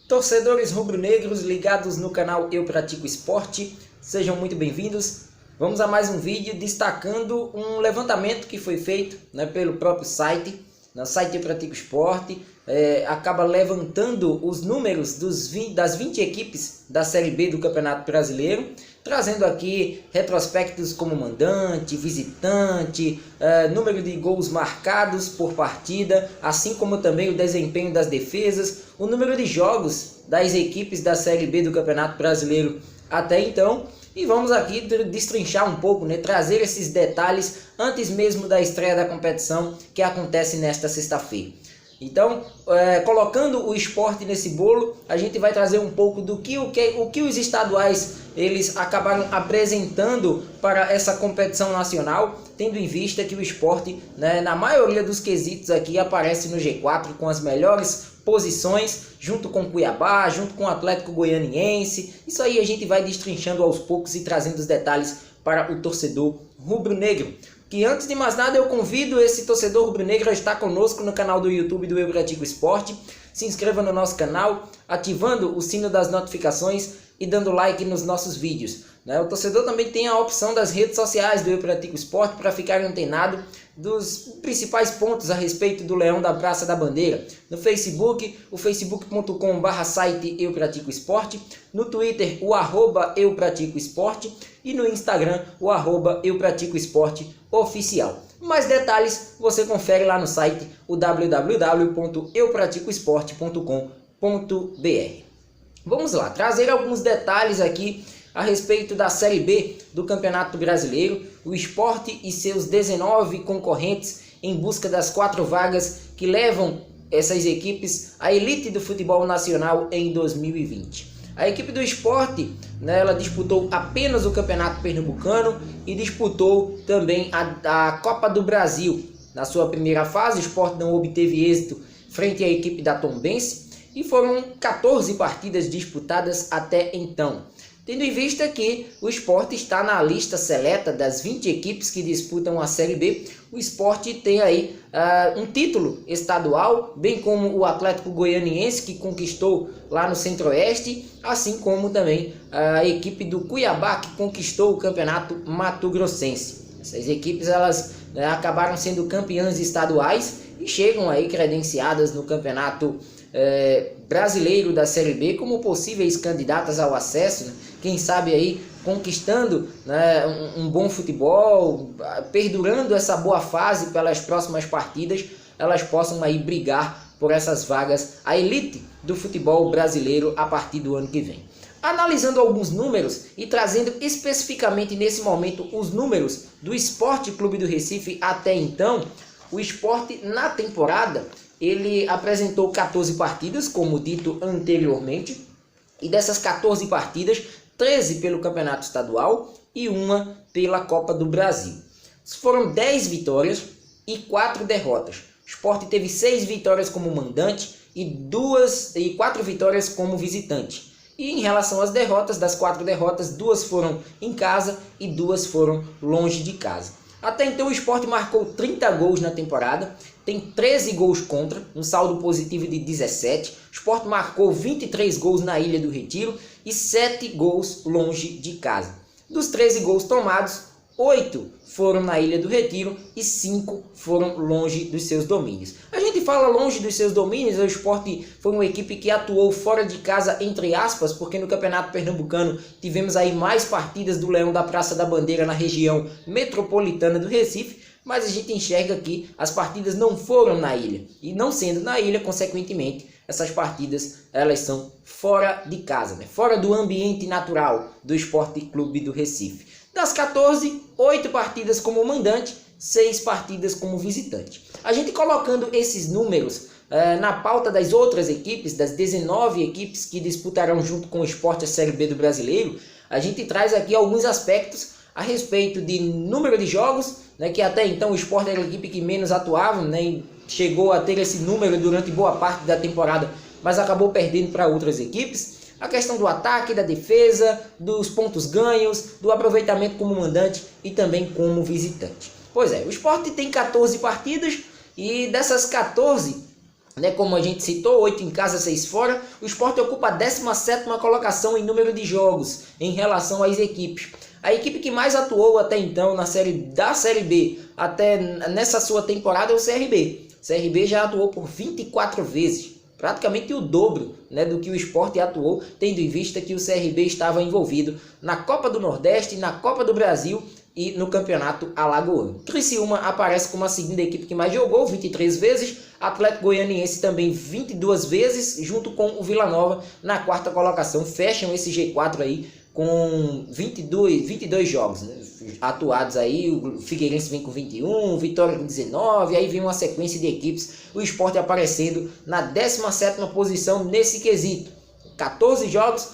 Torcedores rubro-negros ligados no canal Eu Pratico Esporte, sejam muito bem-vindos. Vamos a mais um vídeo destacando um levantamento que foi feito pelo próprio site. No site Eu Pratico Esporte, acaba levantando os números das 20 equipes da Série B do Campeonato Brasileiro, trazendo aqui retrospectos como mandante, visitante, número de gols marcados por partida, assim como também o desempenho das defesas, o número de jogos das equipes da Série B do Campeonato Brasileiro até então. E vamos aqui destrinchar um pouco, trazer esses detalhes antes mesmo da estreia da competição que acontece nesta sexta-feira. Então, colocando o esporte nesse bolo, a gente vai trazer um pouco do que os estaduais eles acabaram apresentando para essa competição nacional, tendo em vista que o esporte, na maioria dos quesitos aqui, aparece no G4 com as melhores posições, junto com Cuiabá, junto com o Atlético Goianiense. Isso aí a gente vai destrinchando aos poucos e trazendo os detalhes para o torcedor rubro-negro. Que antes de mais nada eu convido esse torcedor rubro-negro a estar conosco no canal do YouTube do Eu Pratico Esporte. Se inscreva no nosso canal, ativando o sino das notificações e dando like nos nossos vídeos. O torcedor também tem a opção das redes sociais do Eu Pratico Esporte para ficar antenado dos principais pontos a respeito do Leão da Praça da Bandeira. No Facebook, o facebook.com/site Eu Pratico Esporte. No Twitter, o @Eu Pratico Esporte. E no Instagram, o @Eu Pratico Esporte Oficial. Mais detalhes você confere lá no site, o www.eupraticoesporte.com.br. Vamos lá, trazer alguns detalhes aqui a respeito da Série B do Campeonato Brasileiro, o Sport e seus 19 concorrentes em busca das 4 vagas que levam essas equipes à elite do futebol nacional em 2020. A equipe do Sport, ela disputou apenas o Campeonato Pernambucano e disputou também a Copa do Brasil. Na sua primeira fase, o Sport não obteve êxito frente à equipe da Tombense e foram 14 partidas disputadas até então. Tendo em vista que o Sport está na lista seleta das 20 equipes que disputam a Série B, o Sport tem aí um título estadual, bem como o Atlético Goianiense, que conquistou lá no Centro-Oeste, assim como também a equipe do Cuiabá, que conquistou o Campeonato Mato-Grossense. Essas equipes elas acabaram sendo campeãs estaduais e chegam aí credenciadas no Campeonato Brasileiro da Série B como possíveis candidatas ao acesso, quem sabe aí conquistando um bom futebol, perdurando essa boa fase pelas próximas partidas, elas possam aí brigar por essas vagas, a elite do futebol brasileiro a partir do ano que vem. Analisando alguns números e trazendo especificamente nesse momento os números do Sport Clube do Recife até então, o Sport na temporada ele apresentou 14 partidas, como dito anteriormente, e dessas 14 partidas, 13 pelo Campeonato Estadual e uma pela Copa do Brasil. Foram 10 vitórias e 4 derrotas. O Sport teve 6 vitórias como mandante e 4 vitórias como visitante. E em relação às derrotas, das 4 derrotas, 2 foram em casa e 2 foram longe de casa. Até então o Sport marcou 30 gols na temporada, tem 13 gols contra, um saldo positivo de 17. O Sport marcou 23 gols na Ilha do Retiro e 7 gols longe de casa. Dos 13 gols tomados, 8 foram na Ilha do Retiro e 5 foram longe dos seus domínios. A gente fala longe dos seus domínios, o Sport foi uma equipe que atuou fora de casa, entre aspas, porque no Campeonato Pernambucano tivemos aí mais partidas do Leão da Praça da Bandeira na região metropolitana do Recife, mas a gente enxerga que as partidas não foram na ilha. E não sendo na ilha, consequentemente, essas partidas elas são fora de casa, fora do ambiente natural do Sport Clube do Recife. Das 14, 8 partidas como mandante, 6 partidas como visitante. A gente colocando esses números na pauta das outras equipes, das 19 equipes que disputarão junto com o Sport a Série B do Brasileiro, a gente traz aqui alguns aspectos a respeito de número de jogos, que até então o Sport era a equipe que menos atuava, e chegou a ter esse número durante boa parte da temporada, mas acabou perdendo para outras equipes. A questão do ataque, da defesa, dos pontos ganhos, do aproveitamento como mandante e também como visitante. Pois é, o Sport tem 14 partidas e dessas 14, né, como a gente citou, 8 em casa, 6 fora. O Sport ocupa a 17ª colocação em número de jogos em relação às equipes. A equipe que mais atuou até então na Série B, até nessa sua temporada, é o CRB. O CRB já atuou por 24 vezes, praticamente o dobro, né, do que o Sport atuou, tendo em vista que o CRB estava envolvido na Copa do Nordeste, na Copa do Brasil e no Campeonato Alagoano. Criciúma aparece como a segunda equipe que mais jogou, 23 vezes. Atlético Goianiense também 22 vezes, junto com o Vila Nova na 4ª colocação. Fecham esse G4 aí com 22 jogos, né, atuados aí. O Figueirense vem com 21, o Vitória com 19, aí vem uma sequência de equipes. O Sport aparecendo na 17ª posição nesse quesito. 14 jogos,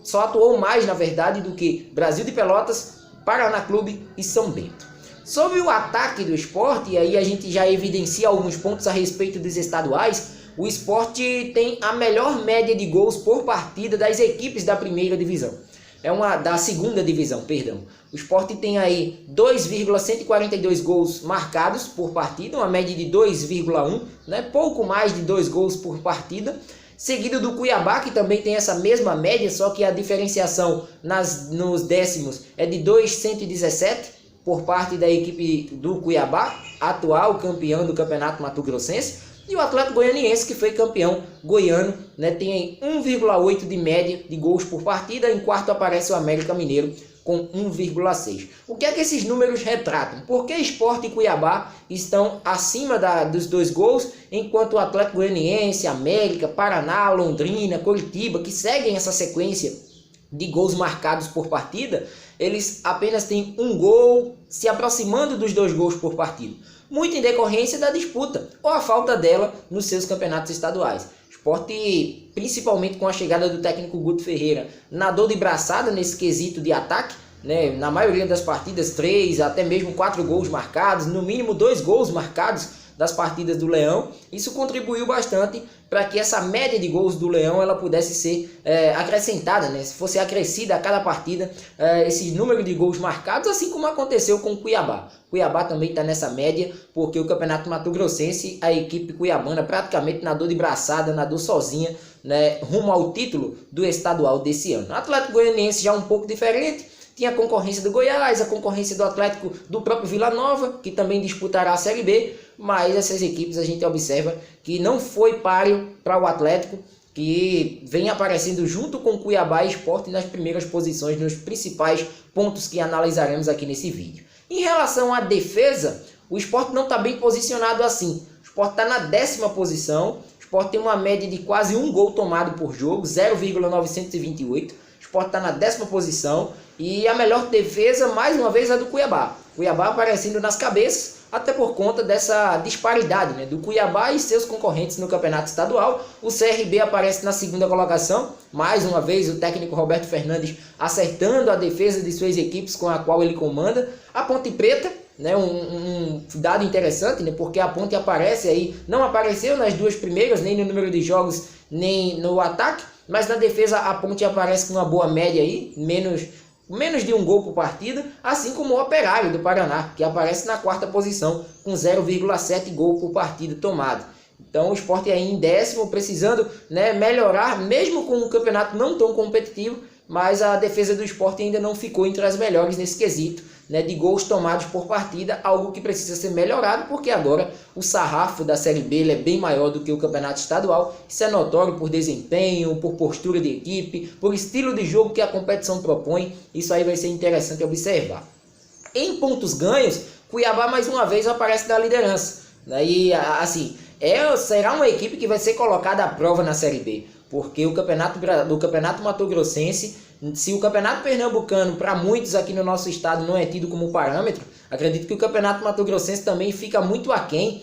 só atuou mais, na verdade, do que Brasil de Pelotas, Paraná Clube e São Bento. Sobre o ataque do Sport, e aí a gente já evidencia alguns pontos a respeito dos estaduais, o Sport tem a melhor média de gols por partida das equipes da primeira divisão. Da segunda divisão, perdão. O Sport tem aí 2,142 gols marcados por partida, uma média de 2,1, né? Pouco mais de 2 gols por partida. Seguido do Cuiabá, que também tem essa mesma média, só que a diferenciação nos décimos é de 2,117 por parte da equipe do Cuiabá, atual campeão do Campeonato Mato-Grossense. E o Atlético Goianiense, que foi campeão goiano, né, tem 1,8 de média de gols por partida. Em quarto aparece o América Mineiro com 1,6. O que é que esses números retratam? Por que Sport e Cuiabá estão acima dos 2 gols, enquanto o Atlético Goianiense, América, Paraná, Londrina, Coritiba, que seguem essa sequência de gols marcados por partida, eles apenas têm 1 gol, se aproximando dos 2 gols por partida? Muito em decorrência da disputa ou a falta dela nos seus campeonatos estaduais. Sport, principalmente com a chegada do técnico Guto Ferreira, nadou de braçada nesse quesito de ataque, né? Na maioria das partidas, 3, até mesmo 4 gols marcados, no mínimo 2 gols marcados das partidas do Leão. Isso contribuiu bastante para que essa média de gols do Leão ela pudesse ser acrescentada, né? Se fosse acrescida a cada partida esse número de gols marcados, assim como aconteceu com o Cuiabá. Cuiabá também está nessa média, porque o Campeonato Mato-Grossense, a equipe cuiabana praticamente nadou de braçada, nadou sozinha, né, rumo ao título do estadual desse ano. O Atlético Goianiense já um pouco diferente, tinha a concorrência do Goiás, a concorrência do Atlético, do próprio Vila Nova, que também disputará a Série B, mas essas equipes a gente observa que não foi páreo para o Atlético, que vem aparecendo junto com Cuiabá e Sport nas primeiras posições, nos principais pontos que analisaremos aqui nesse vídeo. Em relação à defesa, o Sport não está bem posicionado assim. O Sport está na 10ª posição, o Sport tem uma média de quase 1 gol tomado por jogo, 0,928. O Sport está na 10ª posição e a melhor defesa, mais uma vez, é a do Cuiabá. Cuiabá aparecendo nas cabeças, até por conta dessa disparidade, né, do Cuiabá e seus concorrentes no campeonato estadual. O CRB aparece na 2ª colocação, mais uma vez o técnico Roberto Fernandes acertando a defesa de suas equipes com a qual ele comanda. A Ponte Preta, né, um dado interessante, né, porque a Ponte aparece aí, não apareceu nas 2 primeiras, nem no número de jogos, nem no ataque, mas na defesa a Ponte aparece com uma boa média aí, menos de 1 gol por partida, assim como o Operário do Paraná, que aparece na 4ª posição, com 0,7 gol por partida tomado. Então o Sport aí em 10º, precisando, né, melhorar, mesmo com um campeonato não tão competitivo, mas a defesa do Sport ainda não ficou entre as melhores nesse quesito, né, de gols tomados por partida, algo que precisa ser melhorado, porque agora o sarrafo da Série B é bem maior do que o campeonato estadual. Isso é notório por desempenho, por postura de equipe, por estilo de jogo que a competição propõe. Isso aí vai ser interessante observar. Em pontos ganhos, Cuiabá mais uma vez aparece na liderança, né, e assim, será uma equipe que vai ser colocada à prova na Série B, porque o campeonato Mato-Grossense, se o campeonato pernambucano para muitos aqui no nosso estado não é tido como parâmetro, acredito que o campeonato Mato-Grossense também fica muito aquém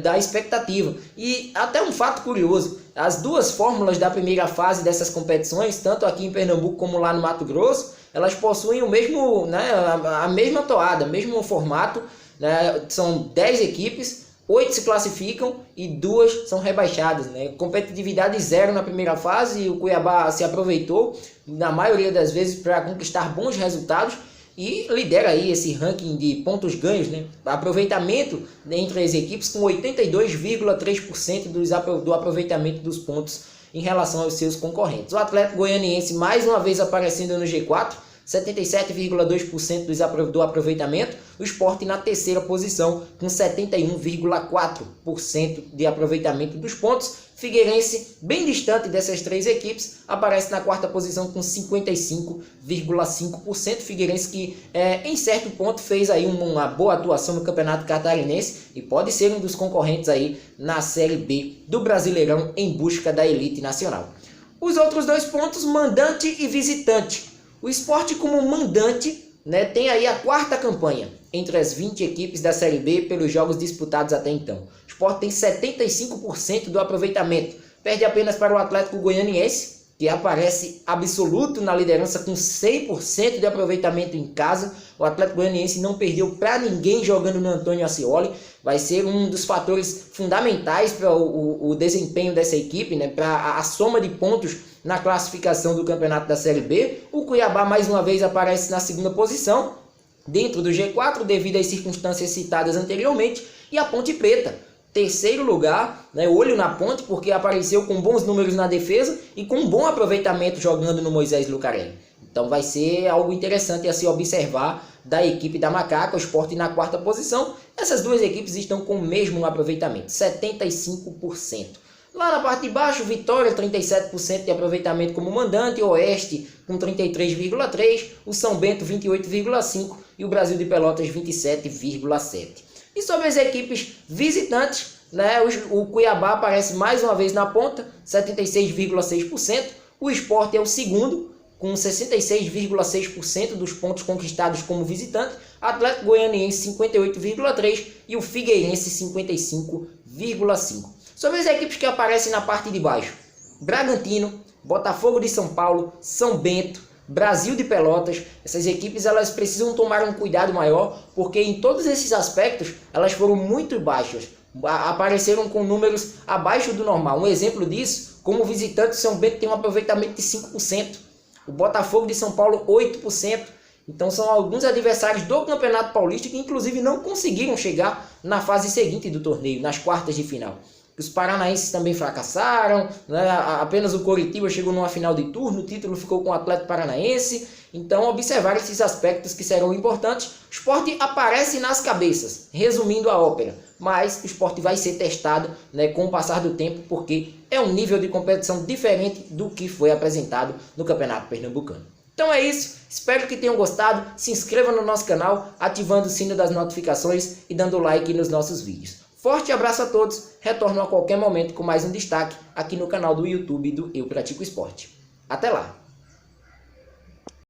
da expectativa. E até um fato curioso, as 2 fórmulas da primeira fase dessas competições, tanto aqui em Pernambuco como lá no Mato Grosso, elas possuem o mesmo, né, a mesma toada, mesmo formato, né, são 10 equipes, 8 se classificam e 2 são rebaixadas, né? Competitividade 0 na primeira fase, e o Cuiabá se aproveitou na maioria das vezes para conquistar bons resultados, e lidera aí esse ranking de pontos ganhos, né? Aproveitamento entre as equipes com 82,3% do aproveitamento dos pontos em relação aos seus concorrentes. O Atlético Goianiense mais uma vez aparecendo no G4, 77,2% do aproveitamento. O Sport na terceira posição com 71,4% de aproveitamento dos pontos. Figueirense, bem distante dessas três equipes, aparece na quarta posição com 55,5%. Figueirense que em certo ponto fez aí uma boa atuação no Campeonato Catarinense e pode ser um dos concorrentes aí na Série B do Brasileirão em busca da elite nacional. Os outros dois pontos, mandante e visitante. O Sport como mandante, né, tem aí a quarta campanha entre as 20 equipes da Série B pelos jogos disputados até então. O Sport tem 75% do aproveitamento, perde apenas para o Atlético Goianiense, que aparece absoluto na liderança com 100% de aproveitamento em casa. O Atlético Goianiense não perdeu para ninguém jogando no Antônio Ascioli. Vai ser um dos fatores fundamentais para o desempenho dessa equipe, né, para a soma de pontos na classificação do campeonato da Série B. O Cuiabá mais uma vez aparece na segunda posição, dentro do G4, devido às circunstâncias citadas anteriormente. E a Ponte Preta, terceiro lugar, né, olho na Ponte, porque apareceu com bons números na defesa e com um bom aproveitamento jogando no Moisés Lucarelli. Então vai ser algo interessante a se observar da equipe da Macaca. O Sport na quarta posição. Essas duas equipes estão com o mesmo aproveitamento, 75%. Lá na parte de baixo, Vitória 37% de aproveitamento como mandante, Oeste com 33,3%, o São Bento 28,5% e o Brasil de Pelotas 27,7%. E sobre as equipes visitantes, né, o Cuiabá aparece mais uma vez na ponta, 76,6%, o Sport é o segundo, com 66,6% dos pontos conquistados como visitante, Atlético Goianiense 58,3% e o Figueirense 55,5%. Sobre as equipes que aparecem na parte de baixo, Bragantino, Botafogo de São Paulo, São Bento, Brasil de Pelotas, essas equipes elas precisam tomar um cuidado maior, porque em todos esses aspectos elas foram muito baixas, apareceram com números abaixo do normal. Um exemplo disso, como visitante, São Bento tem um aproveitamento de 5%, o Botafogo de São Paulo 8%, então são alguns adversários do Campeonato Paulista que inclusive não conseguiram chegar na fase seguinte do torneio, nas quartas de final. Os paranaenses também fracassaram, né? Apenas o Coritiba chegou numa final de turno, o título ficou com o Atlético Paranaense. Então observar esses aspectos que serão importantes. O Sport aparece nas cabeças, resumindo a ópera, mas o Sport vai ser testado, né, com o passar do tempo, porque é um nível de competição diferente do que foi apresentado no Campeonato Pernambucano. Então é isso, espero que tenham gostado, se inscreva no nosso canal, ativando o sino das notificações e dando like nos nossos vídeos. Forte abraço a todos, retorno a qualquer momento com mais um destaque aqui no canal do YouTube do Eu Pratico Esporte. Até lá!